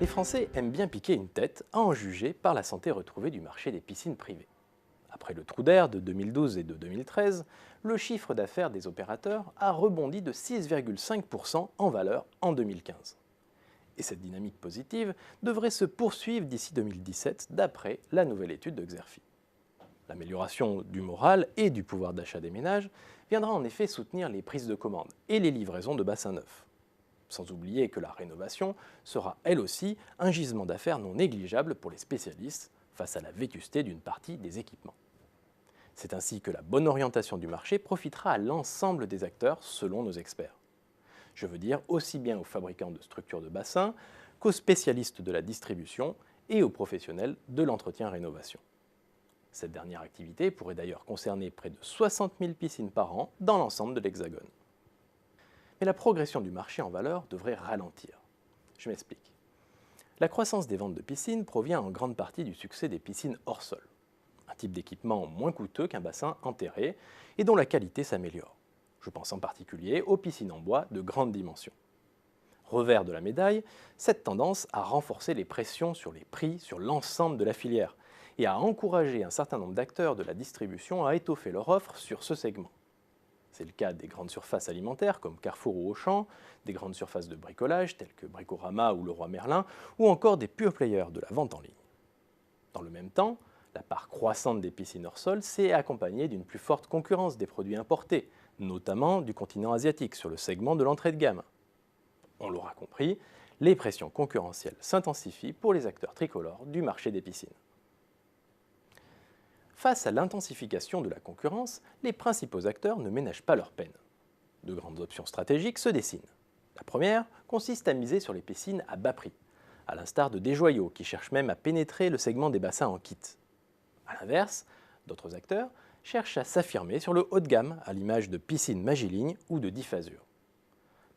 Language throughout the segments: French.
Les Français aiment bien piquer une tête, à en juger par la santé retrouvée du marché des piscines privées. Après le trou d'air de 2012 et de 2013, le chiffre d'affaires des opérateurs a rebondi de 6,5% en valeur en 2015. Et cette dynamique positive devrait se poursuivre d'ici 2017 d'après la nouvelle étude de Xerfi. L'amélioration du moral et du pouvoir d'achat des ménages viendra en effet soutenir les prises de commandes et les livraisons de bassins neufs. Sans oublier que la rénovation sera elle aussi un gisement d'affaires non négligeable pour les spécialistes face à la vétusté d'une partie des équipements. C'est ainsi que la bonne orientation du marché profitera à l'ensemble des acteurs selon nos experts. Je veux dire aussi bien aux fabricants de structures de bassins qu'aux spécialistes de la distribution et aux professionnels de l'entretien-rénovation. Cette dernière activité pourrait d'ailleurs concerner près de 60 000 piscines par an dans l'ensemble de l'Hexagone. Mais la progression du marché en valeur devrait ralentir. Je m'explique. La croissance des ventes de piscines provient en grande partie du succès des piscines hors sol, un type d'équipement moins coûteux qu'un bassin enterré et dont la qualité s'améliore. Je pense en particulier aux piscines en bois de grande dimension. Revers de la médaille, cette tendance a renforcé les pressions sur les prix sur l'ensemble de la filière et a encouragé un certain nombre d'acteurs de la distribution à étoffer leur offre sur ce segment. C'est le cas des grandes surfaces alimentaires comme Carrefour ou Auchan, des grandes surfaces de bricolage telles que Bricorama ou Leroy Merlin, ou encore des pure players de la vente en ligne. Dans le même temps, la part croissante des piscines hors sol s'est accompagnée d'une plus forte concurrence des produits importés, notamment du continent asiatique sur le segment de l'entrée de gamme. On l'aura compris, les pressions concurrentielles s'intensifient pour les acteurs tricolores du marché des piscines. Face à l'intensification de la concurrence, les principaux acteurs ne ménagent pas leur peine. De grandes options stratégiques se dessinent. La première consiste à miser sur les piscines à bas prix, à l'instar de Desjoyaux qui cherchent même à pénétrer le segment des bassins en kit. A l'inverse, d'autres acteurs cherchent à s'affirmer sur le haut de gamme, à l'image de Piscine Magiligne ou de Diffasure.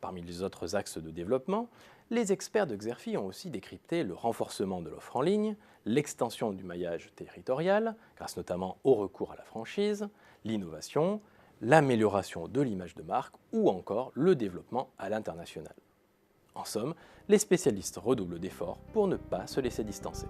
Parmi les autres axes de développement, les experts de Xerfi ont aussi décrypté le renforcement de l'offre en ligne, l'extension du maillage territorial, grâce notamment au recours à la franchise, l'innovation, l'amélioration de l'image de marque ou encore le développement à l'international. En somme, les spécialistes redoublent d'efforts pour ne pas se laisser distancer.